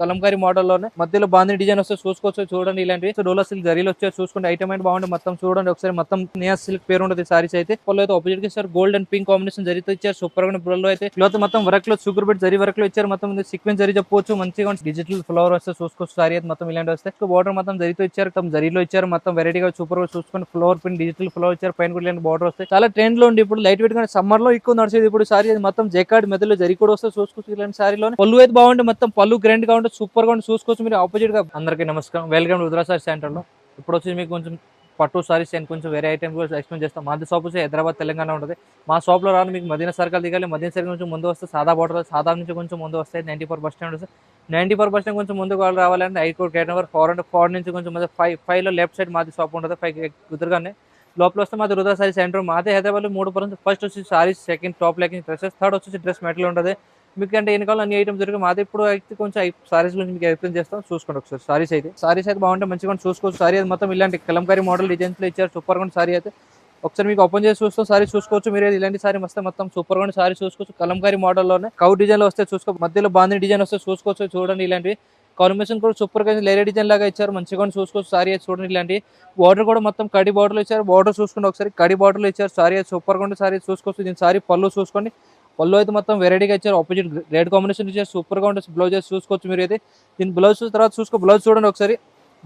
కలంకారీ మోడల్లోనే మధ్యలో బాందిని డిజైన్ వస్తే చూసుకోవచ్చు. చూడండి ఇలాంటివి డోలా సిల్క్ జరీలు వచ్చారు. చూసుకోండి ఐటమ్ అయితే బాగుంది. మొత్తం చూడండి ఒకసారి. మొత్తం నియా సిల్క్ పేరు ఉంటుంది సారీస్ అయితే. పళ్ళు అయితే ఆపోజిట్ గా ఇచ్చారు. గోల్డ్ అండ్ పింక్ కాంబినేషన్ జరీతో ఇచ్చారు. సూపర్ గా బ్లూ అయితే క్లాత్ మొత్తం వర్క్ లో షుగర్ బిట్ జరీ వర్క్ లో ఇచ్చారు. మొత్తం సీక్వెన్స్ జరీ చెప్పవచ్చు. మంచిగా డిజిటల్ ఫ్లవర్ వస్తే చూసుకోవచ్చు. సారీ అయితే మొత్తం ఇలాంటి వస్తే బోర్డర్ మొత్తం జరీతో ఇచ్చారు. మొత్తం జరీలో ఇచ్చారు. మొత్తం వెరైటీగా సూపర్ గా చూసుకొని ఫ్లవర్ పిన్ డిజిటల్ ఫ్లవర్ ఇచ్చారు. పైన కూడా ఇలాంటి బోర్డర్ వస్తాయి. చాలా ట్రెండ్ లో ఉంది ఇప్పుడు. లైట్ వెయిట్ గా సమ్మర్ లో ఎక్కువ నడిచేది ఇప్పుడు సారీ. మొత్తం జెకార్డ్ మెదలో జరీ కూడా వస్తే చూసుకోవచ్చు. ఇలాంటి సారీలో పళ్ళు అయితే బాగుంది. మొత్తం పళ్ళు గ్రాండ్ గా ఉంటుంది. సూపర్ గా చూసుకోవచ్చు. మీరు ఆపోజిట్ గా అందరికీ నమస్కారం. వెల్కమ్ రుద్ర సారీ సెంటర్ లో. ఇప్పుడు వచ్చి మీకు కొంచెం పట్టు సారీస్ అండ్ కొంచెం వేరే ఐటమ్ కూడా ఎక్స్ప్లెయిన్ చేస్తాం. మాది షాప్ వచ్చి హైదరాబాద్ తెలంగాణ ఉంటుంది. మా షాప్ లో రాను మీకు మదీనా సర్కిల్ దిగాలి. మదీనా సర్కిల్ నుంచి ముందు వస్తే సాదా బోర్డర్, సాదా నుంచి కొంచెం ముందు వస్తాయి 94 బస్ స్టాండ్ వస్తే 94 బస్ స్టాండ్ కొంచెం ముందుకు వాళ్ళు రావాలంటే హైకోర్ట్ గేట్ నెంబర్ 4 నుంచి కొంచెం ముందు 5 లో లెఫ్ట్ సైడ్ మాది షాప్ ఉంటుంది. 5 కుదురుగానే లోపల వస్తే మాది రుద్ర సారీ సెంటర్. మాదే హైదరాబాద్ 3 ఫస్ట్ వచ్చి సారీస్, సెకండ్ టాప్ లెక్కింగ్ డ్రెస్సెస్, థర్డ్ వచ్చి డ్రెస్ మెటీరియల్ ఉంటుంది. మీకు అంటే ఎన్ని కావాలి అన్ని ఐటమ్స్ దొరికి మాది. ఇప్పుడు అయితే కొంచెం సారీస్ గురించి మీకు ఎక్స్ప్లెయిన్ చేస్తాం. చూసుకోండి ఒకసారి. సారీస్ అయితే బాగుంటే మంచిగా చూసుకోవచ్చు. సారీ అయితే మొత్తం ఇలాంటి కలంకారీ మోడల్ డిజైన్స్ లో ఇచ్చారు. సూపర్ గా సారీ అయితే ఒకసారి మీకు ఓపెన్ చేసి చూస్తాం. సారీ చూసుకోవచ్చు. మీరు ఇలాంటి సారీ వస్తే మొత్తం సూపర్ గా సారీ చూసుకోవచ్చు. కలంకారీ మోడల్లోనే కౌ డిజైన్ లో వస్తే చూసుకో. మధ్యలో బాందిని డిజైన్ వస్తే చూసుకోవచ్చు. చూడండి ఇలాంటివి కాంబినేషన్ కూడా సూపర్ గా లేరే డిజైన్ లాగా ఇచ్చారు. మంచిగా చూసుకోవచ్చు. సారీ అయితే చూడండి ఇలాంటి బార్డర్ కూడా మొత్తం కడి బార్డర్ ఇచ్చారు. బార్డర్ చూసుకోండి ఒకసారి. కడి బార్డర్ లో ఇచ్చారు. సారీ అయితే సూపర్ గా సారీ చూసుకోవచ్చు. దీని సారీ పళ్ళు చూసుకోండి. పళ్ళు అయితే మొత్తం వెరైటీగా ఇచ్చారు. ఆపోజిట్ రెడ్ కాంబినేషన్ ఇచ్చారు. సూపర్ గా ఉంటుంది. బ్లౌజ్ చూసుకోవచ్చు. మీరు అయితే దీని బ్లౌజ్ తర్వాత చూసుకో. బ్లౌజ్ చూడండి ఒకసారి.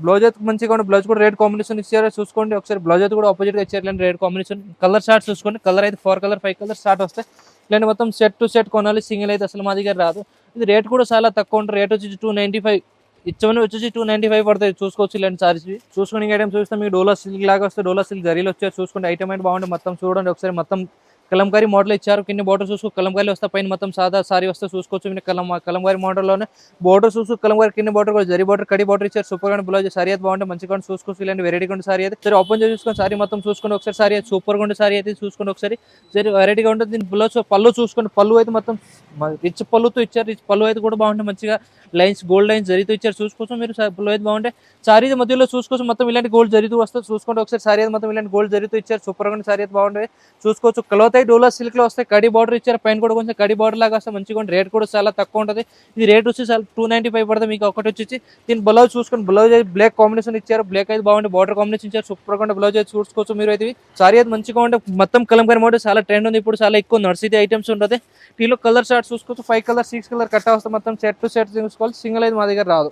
బ్లౌజ్ అయితే మంచిగా ఉంది. బ్లౌజ్ కూడా రెడ్ కాంబినేషన్ ఇచ్చారు. చూసుకోండి ఒకసారి. బ్లౌజ్ అయితే కూడా ఆపోజిట్ గా ఇచ్చారు. రెడ్ కాంబినేషన్ కలర్ షార్ట్ చూసుకోండి. కలర్ అయితే 4 కలర్ 5 కలర్ షార్ట్ వస్తాయి. ఇలాంటి మొత్తం సెట్ టు సెట్ కొనాలి. సింగిల్ అయితే అసలు మా దగ్గర రాదు. ఇది రేట్ కూడా చాలా తక్కువ ఉంటుంది. రేట్ వచ్చి 295 ఇచ్చమని వచ్చేసి 295 పడుతుంది. చూసుకోవచ్చు ఇలాంటి సారీస్ చూసుకుని ఐటమ్ చూస్తే మీకు డోలా సిల్క్ లాగా వస్తే డోలా సిల్క్ జరీలు వచ్చారు. చూసుకోండి ఐటమ్ అయితే బాగుంటుంది. మొత్తం చూడండి ఒకసారి. మొత్తం కలంకారీ మోడల్ ఇచ్చారు. కింద బోర్డర్ చూసుకో. కలంకారీ వస్తే పైన మొత్తం సాదా సారీ వస్తే చూసుకోవచ్చు. మీరు కలంకారీ మోడల్లోనే బోర్డర్ చూసుకో. కలంకారీ కింద బోర్డర్ కూడా జరీ బోర్డర్ కడి బోర్డర్ ఇచ్చారు. సూపర్ గా బ్లౌజ్ సారీ అయితే బాగుంటుంది. మంచిగా చూసుకోవచ్చు. ఇలాంటి వెరైటీగా ఉండే సారీ అయితే సరే ఓపెన్ చేసి చూసుకొని సారీ మొత్తం చూసుకోండి ఒకసారి. సారీ అయితే సూపర్ గా ఉండే సారీ అయితే చూసుకోండి ఒకసారి. సరే వెరైటీగా ఉంటుంది. దీని బ్లౌజ్ పళ్ళు చూసుకోండి. పళ్ళు అయితే మొత్తం రిచ్ పళ్ళుతో ఇచ్చారు. రిచ్ పళ్ళు అయితే కూడా బాగుంటుంది. మంచిగా లైన్స్ గోల్డ్ లైన్స్ జరీతో ఇచ్చారు. చూసుకోవచ్చు మీరు. పళ్ళు అయితే బాగుంటాయి. సారీ మధ్యలో చూసుకోవచ్చు. మొత్తం ఇలాంటి గోల్డ్ జరీతో వస్తే చూసుకోండి ఒకసారి. సారీ అయితే మొత్తం ఇలాంటి గోల్డ్ జరీతో ఇచ్చారు. సూపర్ గా సారీ అయితే బాగుంటుంది. చూసుకోవచ్చు. క్లాత్ అయితే డోలా సిల్క్ లో వస్తే కడి బార్డర్ ఇచ్చారు. పైన కూడా కొంచెం కడి బార్డర్ లాగా వస్తే మంచిగా రేట్ కూడా చాలా తక్కువ ఉంటుంది. ఇది రేట్ వచ్చి 295 పడుతుంది. మీకు ఒకటి వచ్చి దీని బ్లౌజ్ చూసుకోండి. బ్లౌజ్ అయితే బ్లాక్ కాంబినేషన్ ఇచ్చారు. బ్లాక్ అయితే బాగుంది. బార్డర్ కాంబినేషన్ ఇచ్చారు. సూపర్ గా బ్లౌజ్ అయితే చూసుకోవచ్చు మీరు. అయితే సారీ అయితే మంచిగా ఉంటే మొత్తం కలంకారీ మోడల్ చాలా ట్రెండ్ ఉంది ఇప్పుడు. చాలా ఎక్కువ నర్సరీ ఐటమ్స్ ఉంటుంది. టీలో కలర్ షార్ట్ చూసుకోవచ్చు. 5 కలర్ 6 కలర్ కట్ట వస్తే మొత్తం సెట్ టు సెట్ చూసుకోవాలి. సింగిల్ అయితే మా దగ్గర రాదు.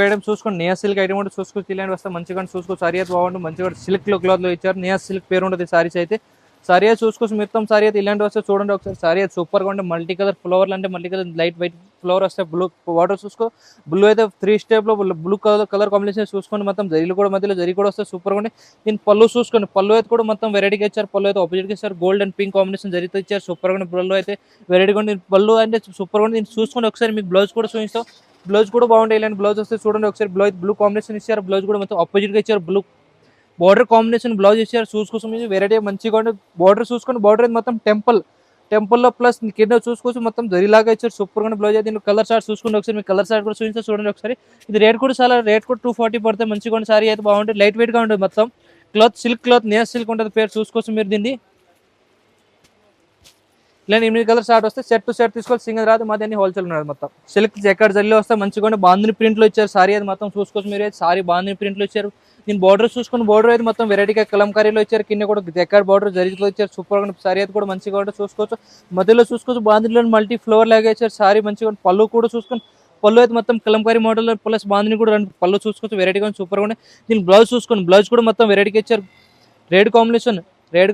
ఐటమ్ చూసుకోండి. నియా సిల్క్ ఐటమ్ కూడా చూసుకోవచ్చు. ఇలాంటి వస్తే మంచిగా చూసుకోవచ్చు. సారీ అయితే బాగుంటుంది. మంచిగా సిల్క్ లో క్లాత్ లో ఇచ్చారు. నియా సిల్క్ పేరు ఉంటుంది సారీస్ అయితే. సారీ అయితే చూసుకోవచ్చు. మొత్తం సారీ అయితే ఇలాంటి వస్తే చూడండి ఒకసారి. సారీ అయితే సూపర్ గా ఉంటే మల్టీ కలర్ ఫ్లవర్లు అంటే multi colour light white flower వస్తే బ్లూ వాటర్ చూసుకో. బ్లూ అయితే 3 స్టెప్ లో బ్లూ కలర్ కాంబినేషన్ చూసుకోండి. మొత్తం జరీలు కూడా మధ్యలో జరీ కూడా వస్తే సూపర్ గా ఉంది. దీని పళ్ళు చూసుకోండి. పళ్ళు అయితే కూడా మొత్తం వెరైటీగా ఇచ్చారు. పళ్ళు అయితే ఆపోజిట్ గా ఇచ్చారు. గోల్డ్ అండ్ పింక్ కాంబినేషన్ జరీతో ఇచ్చారు. సూపర్ గా పళ్ళు అయితే వెరైటీగా ఉంది. పళ్ళు అంటే సూపర్ గా ఉంది. దీన్ని చూసుకోండి ఒకసారి. మీకు బ్లౌజ్ కూడా చూపిస్తాం. బ్లౌజ్ కూడా బాగుంటాయి. ఇలాంటి బ్లౌజ్ వస్తే చూడండి ఒకసారి. బ్లూ కాంబినేషన్ ఇచ్చారు. బ్లౌజ్ కూడా మొత్తం ఆపోజిట్ గా ఇచ్చారు. బ్లూ బార్డర్ కాంబినేషన్ బ్లౌజ్ ఇచ్చారు. చూసుకోవచ్చు. వెరైటీ మంచిగా ఉంటే బార్డర్ చూసుకోండి. బార్డర్ అయితే మొత్తం టెంపుల్ లో ప్లస్ కింద చూసుకోవచ్చు. మొత్తం జరీలాగా ఇచ్చారు. సూపర్ గా బ్లౌజ్ అయితే కలర్ షార్ట్ చూసుకోండి ఒకసారి. మీకు కలర్ షార్ట్ కూడా చూపిస్తే చూడండి ఒకసారి. ఇది రేట్ కూడా 240 పడితే మంచిగా ఉండే సారీ అయితే బాగుంటుంది. లైట్ వెయిట్ గా ఉంటుంది. మొత్తం cloth silk cloth Nia silk ఉంటుంది పేరు. చూసుకోవచ్చు మీరు. దీన్ని ఇలాంటి 8 కలర్ షార్ట్ వస్తే సెట్ టు సెట్ తీసుకోవాలి. సింగిల్ రాదు. మాది అన్ని హోల్సేల్ ఉన్నది. మొత్తం సిల్క్ జెకార్డ్ జల్లి వస్తే మంచిగా బాందిని ప్రింట్ లో ఇచ్చారు. సారీ అయితే మొత్తం చూసుకోవచ్చు మీరు. సారీ బాందిని ప్రింట్ లో ఇచ్చారు. దీని బార్డర్ చూసుకుని. బార్డర్ అయితే మొత్తం వెరైటీగా కలంకారీలో ఇచ్చారు. కింద కూడా జెకార్డ్ బార్డర్ జరీలో ఇచ్చారు. సూపర్ గా సారీ అయితే కూడా మంచిగా ఉంటుంది. చూసుకోవచ్చు. మధ్యలో చూసుకోవచ్చు. బాందిలో మల్టీ ఫ్లవర్ లాగా ఇచ్చారు. సారీ మంచిగా పళ్ళు కూడా చూసుకొని. పళ్ళు అయితే మొత్తం కలంకారీ మోడల్ ప్లస్ బాందిని కూడా 2 పళ్ళు చూసుకోవచ్చు. వెరైటీగా సూపర్ గా ఉంది. దీని బ్లౌజ్ చూసుకోండి. బ్లౌజ్ కూడా మొత్తం వెరైటీగా ఇచ్చారు. రెడ్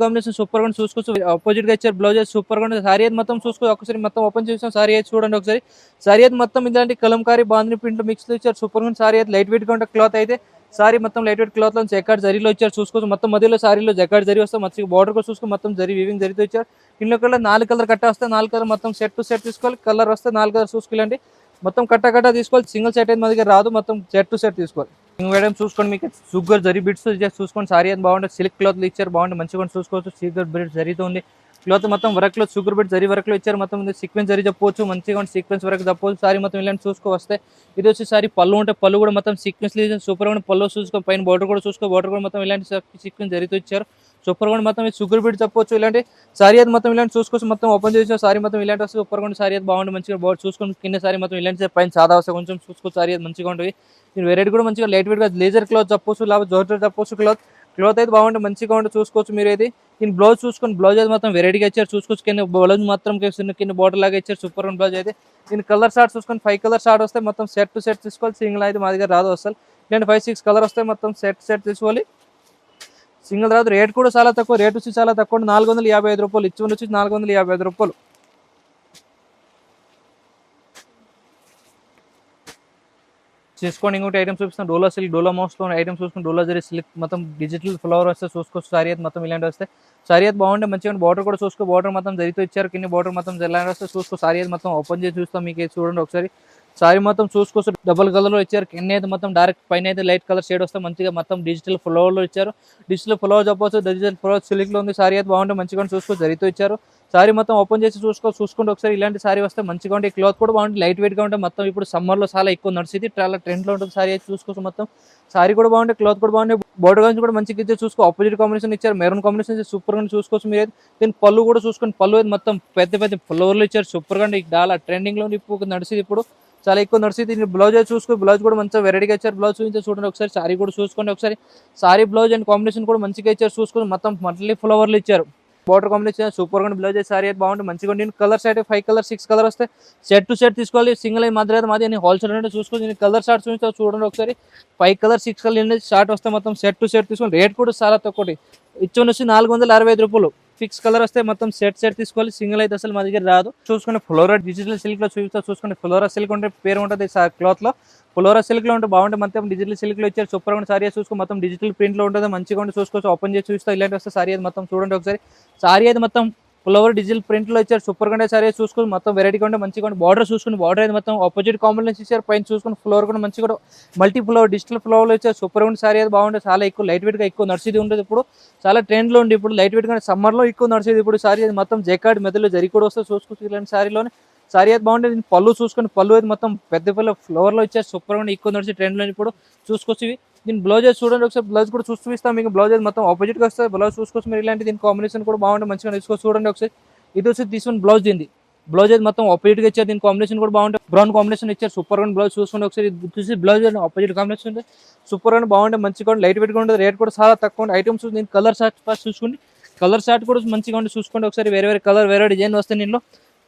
కాంబినేషన్ సూపర్ గా చూసుకోవచ్చు. ఆపోజిట్ గా ఇచ్చారు. బ్లౌజ్ అయితే సూపర్ గా ఉంది. సారీ అయితే మొత్తం చూసుకోవచ్చు. ఒకసారి మొత్తం ఓపెన్ చేసాం. సారీ అయితే చూడండి ఒకసారి. సారీ అయితే మొత్తం ఇలాంటి కలంకారీ బాందిని ప్రింట్ మిక్స్ లో ఇచ్చారు. సూపర్ గా సారీ అయితే లైట్ వెయిట్ గా ఉంటే క్లాత్ అయితే. సారీ మొత్తం లైట్ వెయిట్ క్లాత్ లో జెకార్డ్ జరీలో ఇచ్చారు. చూసుకోవచ్చు. మొత్తం మధ్యలో సారీలో జెకార్డ్ జరీ వస్తే మంచిగా బార్డర్ కూడా చూసుకో. మొత్తం జరీ వీవింగ్ జరీతో ఇచ్చారు. ఇంట్లో కలర్ 4 కలర్ కట్ట వస్తే 4 కలర్ మొత్తం సెట్ టు సెట్ తీసుకోవాలి. కలర్ వస్తే 4 కలర్ చూసుకోవాలండి. మొత్తం కట్ట తీసుకోవాలి. సింగిల్ సెట్ అయితే మా దగ్గర రాదు. మొత్తం సెట్ టు సెట్ తీసుకోవాలి. మేడం చూసుకోండి. మీకు షుగర్ జరీ బిట్స్ చూసుకోండి. సారీ అయితే బాగుంటుంది. సిల్క్ క్లాత్ ఇచ్చారు. బాగుంటుంది. మంచిగా చూసుకోవచ్చు. షుగర్ బిట్ జరీతో ఉంది. క్లాత్ మొత్తం వర్క్ లో షుగర్ బిట్ జరీ వర్క్ లో ఇచ్చారు. మొత్తం సీక్వెన్స్ జరీ చెప్పవచ్చు. మంచిగా సీక్వెన్స్ వర్క్ చెప్పవచ్చు. సారీ మొత్తం ఇలాంటి చూసుకో వస్తే. ఇది వచ్చి సారీ పళ్ళు ఉంటే పళ్ళు కూడా మొత్తం సీక్వెన్స్ సూపర్ గా పళ్ళు చూసుకో. పైన బార్డర్ కూడా చూసుకో. బార్డర్ కూడా మొత్తం ఇలాంటి సీక్వెన్స్ జరీతో ఇచ్చారు. సూపర్ గా మొత్తం షుగర్ బీట్ చెప్పొచ్చు. ఇలాంటి సారీ అయితే మొత్తం ఇలాంటి చూసుకోవచ్చు. మొత్తం ఓపెన్ చేసిన సారీ మొత్తం ఇలాంటి వస్తుంది. సూపర్ గా సారీ అయితే బాగుంటుంది. మంచిగా బాగా చూసుకొని కింద సారీ మొత్తం ఇలాంటి పైన సాదా వస్తే కొంచెం చూసుకోవచ్చు. సారీ అయితే మంచిగా ఉంటుంది. దీని వెరైటీ కూడా మంచిగా లైట్ వెయిట్ గా లేజర్ క్లాత్ చెప్పొచ్చు, లేకపోతే జోర్జెట్ చెప్పొచ్చు. క్లాత్ అయితే బాగుంటుంది, మంచిగా ఉంటుంది చూసుకోవచ్చు మీరు అయితే. దీని బ్లౌజ్ చూసుకొని బ్లౌజ్ అయితే మొత్తం వెరైటీగా ఇచ్చారు చూసుకోవచ్చు. కింద బ్లౌజ్ మాత్రం కింద బార్డర్ లాగా ఇచ్చారు. సూపర్ గా బ్లౌజ్ అయితే. దీని కలర్ షార్ట్ చూసుకొని 5 కలర్ షార్ట్ వస్తే మొత్తం సెట్ టు సెట్ తీసుకోవాలి. సింగిల్ అయితే మా దగ్గర రాదు అసలు. ఇలాంటి 5-6 కలర్ వస్తే మొత్తం సెట్ తీసుకోవాలి. సింగిల్ రాదు. రేట్ కూడా చాలా తక్కువ. రేట్ వచ్చి చాలా తక్కువ, 455 రూపాయలు. ఇచ్చి వచ్చి 455 రూపాయలు చేసుకోండి. ఇంకోటి ఐటమ్స్ చూపిస్తాను. డోలా సిల్క్, డోలా మౌస్లో ఐటమ్స్ చూసుకుని డోలా జరీ సిల్క్ మొత్తం డిజిటల్ ఫ్లవర్ వస్తే చూసుకోవచ్చు. సారీ అయితే మొత్తం ఇలాంటి వస్తే సారీ అయితే బాగుంటే మంచిగా బార్డర్ కూడా చూసుకో. బార్డర్ మొత్తం జరిగితే ఇచ్చారు. కింద బార్డర్ మొత్తం ఇలాంటి వస్తే చూసుకో. సారీ అయితే మొత్తం ఓపెన్ చేసి చూస్తాం మీకు చూడండి ఒకసారి. సారీ మొత్తం చూసుకోవచ్చు. డబుల్ కలర్ లో ఇచ్చారు. కింద అయితే మొత్తం డైరెక్ట్, పైన అయితే లైట్ కలర్ షేడ్ వస్తే మంచిగా మొత్తం డిజిటల్ ఫ్లవర్ లో ఇచ్చారు. డిజిటల్ ఫ్లవర్ చెప్పవచ్చు. డిజిటల్ ఫ్లవర్ సిల్క్ లో ఉంది. సారీ అయితే బాగుంటే మంచిగా చూసుకో. జరిగితే ఇచ్చారు. సారీ మొత్తం ఓపెన్ చేసి చూసుకుంటే ఒకసారి ఇలాంటి సారీ వస్తే మంచిగా ఉంటే క్లాత్ కూడా బాగుంటుంది. లైట్ వెయిట్ గా ఉంటే మొత్తం ఇప్పుడు సమ్మర్ లో చాలా ఎక్కువ నడిచింది, చాలా ట్రెండ్ లో ఉంటుంది. సారీ అయితే చూసుకోవచ్చు. మొత్తం సారీ కూడా బాగుంటే, క్లాత్ కూడా బాగుంటే, బోర్డర్ గురించి కూడా మంచిగా ఇచ్చే చూసుకో. ఆపోజిట్ కాంబినేషన్ ఇచ్చారు. మెరూన్ కాంబినేషన్ సూపర్ గా చూసుకోవచ్చు మీరు. దీని పళ్ళు కూడా చూసుకొని, పళ్ళు అయితే మొత్తం పెద్ద పెద్ద ఫ్లవర్లు ఇచ్చారు. సూపర్ గా చాలా ట్రెండింగ్ లో ఇప్పుడు నడిచింది, ఇప్పుడు చాలా ఎక్కువ నడిచింది. దీని బ్లౌజ్ అయితే చూసుకో. బ్లౌజ్ కూడా మంచిగా వెరైటీగా ఇచ్చారు. బ్లౌజ్ చూపించి చూడండి ఒకసారి. సారీ కూడా చూసుకోండి ఒకసారి. సారీ బ్లౌజ్ అండ్ కాంబినేషన్ కూడా మంచిగా ఇచ్చారు చూసుకొని. మొత్తం మళ్ళీ ఫ్లవర్లు ఇచ్చారు. బార్డర్ కాంబినేషన్ సూపర్ గా బ్లౌజ్ సారీ అయితే బాగుంటుంది, మంచిగా ఉంటుంది. కలర్స్ అయితే 5 కలర్ 6 కలర్ వస్తే సెట్ టు సెట్ తీసుకోవాలి. సింగిల్ అయితే మాత్రం అయితే మాది హోల్సేల్ అంటే చూసుకోండి. కలర్ షార్ట్ చూస్తే చూడండి ఒకసారి. 5 కలర్ 6 కలర్ షార్ట్ వస్తే మొత్తం సెట్ టు సెట్ తీసుకోండి. రేట్ కూడా చాలా తక్కువ. ఇచ్చి వచ్చి 465 రూపాయలు. ఫిక్స్ కలర్ వస్తే మొత్తం సెట్ తీసుకోవాలి. సింగిల్ అయితే అసలు మా దగ్గర రాదు. చూసుకుని ఫ్లోరా డిజిటల్ సిల్క్ లో చూపిస్తా చూసుకోండి. ఫ్లోరా సిల్క్ ఉంటే పేరు ఉంటుంది క్లాత్ లో. ఫ్లోరా సిల్క్ లో ఉంటే బాగుంటుంది. మొత్తం డిజిటల్ సిల్క్ లో ఇచ్చారు. సూపర్ గా సారీ చూసుకో. మొత్తం డిజిటల్ ప్రింట్ లో ఉంటుంది, మంచిగా ఉంటే చూసుకోవచ్చు. ఓపెన్ చేసి చూస్తా ఇలాంటి వస్తే సారీ అయితే మొత్తం చూడండి ఒకసారి. సారీ అయితే మొత్తం ఫ్లవర్ డిజిటల్ ప్రింట్ లో ఇచ్చారు. సూపర్ గా సారీ చూసుకుని మొత్తం వెరైటీగా ఉంటే మంచిగా ఉంటే బార్డర్ చూసుకుని. బార్డర్ అయితే మొత్తం ఆపోజిట్ కాంబినేషన్ ఇచ్చారు. పైన చూసుకుని ఫ్లోర్ కూడా మంచిగా మల్టీ ఫ్లవర్ డిజిటల్ ఫ్లవర్ లో ఇచ్చారు. సూపర్ గా సారీ అయితే బాగుంటుంది. చాలా ఎక్కువ లైట్ వెయిట్ గా ఎక్కువ నడిచేది ఉంటుంది. ఇప్పుడు చాలా ట్రెండ్ లో ఉంది. ఇప్పుడు లైట్ వెయిట్ గా సమ్మర్ లో ఎక్కువ నడిచేది. ఇప్పుడు సారీ అయితే మొత్తం జెకార్డ్ మెదడులో జరి కూడా వస్తే చూసుకోవచ్చు. ఇలాంటి సారీలోనే సారీ అయితే బాగుంటుంది. పళ్ళు చూసుకొని, పళ్ళు అయితే మొత్తం పెద్ద పెద్ద ఫ్లవర్ లో ఇచ్చారు. సూపర్ గా ఎక్కువ నడిచే ట్రెండ్ లో ఇప్పుడు చూసుకోవచ్చు. దీని బ్లౌజ్ చూడండి ఒకసారి. బ్లౌజ్ కూడా చూపిస్తాం మీకు. బ్లౌజ్ మొత్తం ఆపోజిట్ గా వస్తుంది. బ్లౌజ్ చూసుకోవచ్చు మీరు. ఇలాంటి దీని కాంబినేషన్ కూడా బాగుంటుంది, మంచిగా తీసుకోవచ్చు. చూడండి ఒకసారి. ఇది వచ్చి తీసుకుని బ్లౌజ్ దీన్ని. బ్లౌజ్ అయితే మొత్తం ఆపోజిట్ గా ఇచ్చారు. దీని కాంబినేషన్ కూడా బాగుంటుంది. బ్రౌన్ కాంబినేషన్ ఇచ్చారు. సూపర్ గా బ్లౌజ్ చూసుకోండి ఒకసారి. చూసి బ్లౌజ్ ఆపోజిట్ కాంబినేషన్ ఉంటుంది. సూపర్ గా బాగుంటుంది, మంచిగా లైట్ వెయిట్ గా ఉంటుంది. రేట్ కూడా చాలా తక్కువ ఐటమ్స్. దీని కలర్ షార్ట్ ఫస్ట్ చూసుకోండి. కలర్ షార్ట్ కూడా మంచిగా ఉండి చూసుకోండి ఒకసారి. వేరే వేరే కలర్, వేరే డిజైన్ వస్తాయి దీనిలో.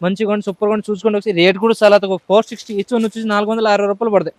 మంచిగా ఉండి సూపర్ గా చూసుకోండి ఒకసారి. రేట్ కూడా చాలా తక్కువ. 460 ఇచ్చి వచ్చి 460 రూపాయలు పడతాయి.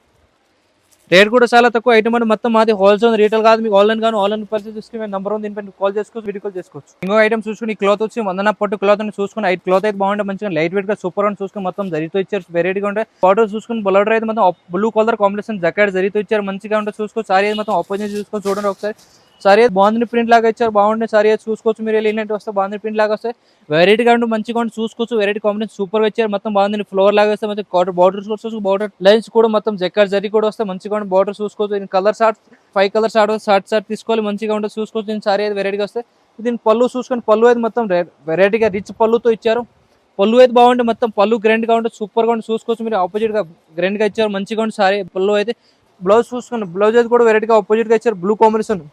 రేట్ కూడా చాలా తక్కువ. ఐటమ్ అంటే మొత్తం మాది హోల్సేల్, రీటైల్ కాదు. మీకు ఆన్లైన్ కానీ ఆన్లైన్ పర్చేస్ చేసుకుని నెంబర్ ఉంది, దీనిపైన కాల్ చేసుకోవచ్చు, వీడియో కాల్ చేసుకోవచ్చు. ఇంకో ఐటమ్ చూసుకుని క్లాత్ వచ్చి వందన పట్టు క్లాత్ అని చూసుకుని. క్లాత్ అయితే బాగుంటే మంచిగా లైట్ వెయిట్ గా సూపర్ అని చూసుకుని. మొత్తం జరితో ఇచ్చారు. వెరైటీగా ఉంటాయి. బార్డర్ చూసుకుని. బార్డర్ అయితే మొత్తం బ్లూ కలర్ కాంబినేషన్ జకాడ్ జరితో ఇచ్చారు. మంచిగా ఉంటే చూసుకోవచ్చు. సారీ అయితే మొత్తం ఆపోజిట్ చూసుకొని చూడండి ఒకసారి. సారీ అయితే బాగుంది, ప్రింట్ లాగా ఇచ్చారు. బాగుండే సారీ అయితే చూసుకోవచ్చు మీరు. ఏంటంటే వస్తే బాగుంది, ప్రింట్ లాగా వస్తే వెరైటీగా ఉంటే మంచిగా ఉంటే చూసుకోవచ్చు. వెరైటీ కాంబినేషన్ సూపర్ ఇచ్చారు. మొత్తం బాగుంది. ఫ్లోర్ లాగా వస్తే మొత్తం బార్డర్ చూసుకోవచ్చు. బార్డర్ లైన్స్ కూడా మొత్తం జకాడ్ జరీ కూడా వస్తే మంచిగా ఉంటే బార్డర్ చూసుకోవచ్చు. దీని కలర్ షార్ట్ 5 కలర్ షార్ట్ తీసుకోవాలి, మంచిగా ఉంటే చూసుకోవచ్చు. దీని సారీ అయితే వెరైటీగా వస్తే. దీని పళ్ళు చూసుకొని. పళ్ళు అయితే మొత్తం వెరైటీగా రిచ్ పళ్ళుతో ఇచ్చారు. పళ్ళు అయితే బాగుంటే మొత్తం పళ్ళు గ్రాండ్ గా ఉంటే సూపర్ గా ఉంటే చూసుకోవచ్చు మీరు. ఆపోజిట్ గా గ్రాండ్ గా ఇచ్చారు, మంచిగా ఉంటే సారీ పళ్ళు అయితే. బ్లౌజ్ చూసుకుని. బ్లౌజ్ అయితే కూడా వెరైటీగా ఆపోజిట్ గా ఇచ్చారు. Blue combination.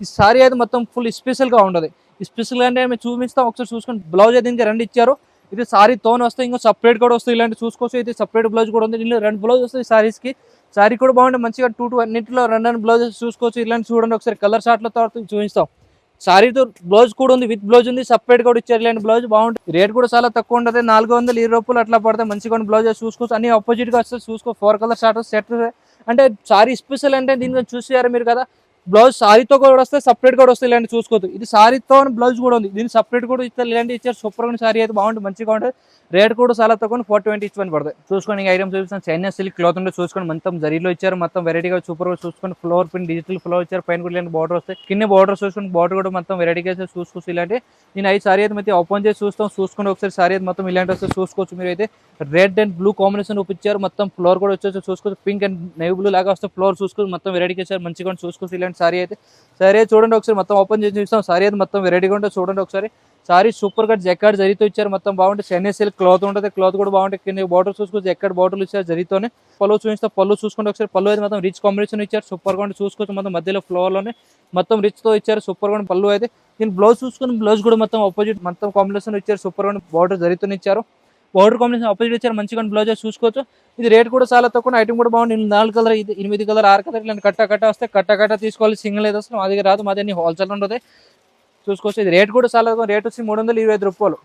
ఈ సారీ అయితే మొత్తం ఫుల్ స్పెషల్ గా ఉంటుంది. స్పెషల్ గా అంటే మేము చూపిస్తాం ఒకసారి చూసుకొని. బ్లౌజ్ అయితే ఇంకా 2 ఇచ్చారు. ఇది సారీ తోన్ వస్తే ఇంకో సపరేట్ కూడా వస్తుంది. ఇలాంటి చూసుకోవచ్చు. అయితే సపరేట్ బ్లౌజ్ కూడా ఉంది. దీనిలో 2 బ్లౌజ్ వస్తాయి సారీస్ కి. సారీ కూడా బాగుంటుంది, మంచిగా 2 అన్నింటిలో 2 బ్లౌజెస్ చూసుకోవచ్చు. ఇలాంటి చూడండి ఒకసారి. కలర్ షార్ట్ లో తర్వాత చూపిస్తాం. సారీతో బ్లౌజ్ కూడా ఉంది, విత్ బ్లౌజ్ ఉంది, సపరేట్ కూడా ఇచ్చారు. ఇలాంటి బ్లౌజ్ బాగుంటుంది. రేట్ కూడా చాలా తక్కువ ఉంటుంది. 420 రూపాయలు అట్లా పడతాయి. మంచిగా బ్లౌజ్ చూసుకోవచ్చు. అన్ని ఆపోజిట్ గా వస్తే చూసుకో. 4 కలర్ షార్ట్ సెట్ అంటే సారీ స్పెషల్ అంటే దీని చూసారు మీరు కదా. బ్లౌజ్ సారీతో కూడా వస్తే సపరేట్ కూడా వస్తాయి. ఇలాంటి చూసుకోవచ్చు. ఇది సారీతో బ్లౌజ్ కూడా ఉంది. దీనికి సపరేట్ కూడా ఇస్తారు. ఇలాంటి ఇచ్చారు. సూపర్ గా సారీ అయితే బాగుంటుంది, మంచిగా ఉంటుంది. రేట్ కూడా చాలా తక్కువ. 420 ఇచ్చి పడతాయి. చూసుకోండి. ఐటమ్ చూపిస్తాను. చైనా సిల్క్ క్లాత్ ఉంటే చూసుకోండి. మొత్తం జరీలో ఇచ్చారు. మొత్తం వెరైటీగా సూపర్ గా చూసుకొని. ఫ్లోర్ పిన్ డిజిటల్ ఫ్లోర్ ఇచ్చారు. పైన కూడా ఇలాంటి బార్డర్ వస్తాయి. కింద బార్డర్ చూసుకొని. బార్డర్ కూడా మొత్తం వెరైటీగా చూసుకోవచ్చు. ఇలాంటి నేను 5 సారీ అయితే మొత్తం ఓపెన్ చేసి చూసుకోండి ఒకసారి. సారీ అయితే మొత్తం ఇలాంటి వస్తే చూసుకోవచ్చు మీరు. అయితే రెడ్ అండ్ బ్లూ కాంబినేషన్ ఇచ్చారు. మొత్తం ఫ్లోర్ కూడా వచ్చేసి చూసుకోవచ్చు. పింక్ అండ్ నేవీ బ్లూ లాగా వస్తే ఫ్లోర్ చూసుకొని మొత్తం వెరైటీగా ఇచ్చారు. మంచిగా చూసుకోవచ్చు. ఇలాంటి సారీ అయితే. సారీ చూడండి ఒకసారి. మొత్తం ఓపెన్ చేసి చూస్తాం. సారీ అయితే మొత్తం వెరైటీగా ఉంటుంది. చూడండి ఒకసారి. సారీ సూపర్ గా జెక్కాడ్ జరితో ఇచ్చారు, మొత్తం బాగుంటుంది. చెన్నై సిల్క్ క్లాత్ ఉంటుంది, క్లాత్ కూడా బాగుంటుంది. కింద బార్డర్ చూసుకోవచ్చు, జెక్కాడ్ బార్డర్ ఇచ్చారు జరితోనే. పళ్ళు చూపిస్తే పళ్ళు చూసుకుంటే ఒకసారి పళ్ళు అయితే మొత్తం రిచ్ కాంబినేషన్ ఇచ్చారు, సూపర్ గా చూసుకోవచ్చు. మొత్తం మధ్యలో ఫ్లవర్ లోనే మొత్తం రిచ్ తో ఇచ్చారు, సూపర్ గా పళ్ళు అయితే. దీని బ్లౌజ్ చూసుకుని బ్లౌజ్ కూడా మొత్తం ఆపోజిట్ మొత్తం కాంబినేషన్ ఇచ్చారు, సూపర్ గా బార్డర్ జరితోనే ఇచ్చారు. బార్డర్ కాంబినేషన్ ఆపోజిట్ ఇచ్చారు, మంచిగా బ్లౌజ్ చూసుకోవచ్చు. ఇది రేట్ కూడా చాలా తక్కువ, ఐటమ్ కూడా బాగుంది. 4 కలర్, 8 కలర్, 6 కలర్ ఇలాంటి కట్ట వస్తే కట్ట తీసుకోవాలి, సింగిల్ అయితే అసలు మా దగ్గర రాదు, మాది హోల్సేల్ ఉంటుంది చూసుకోవచ్చు. ఇది రేట్ కూడా చాలా తక్కువ, రేట్ వచ్చి 325 రూపాయలు.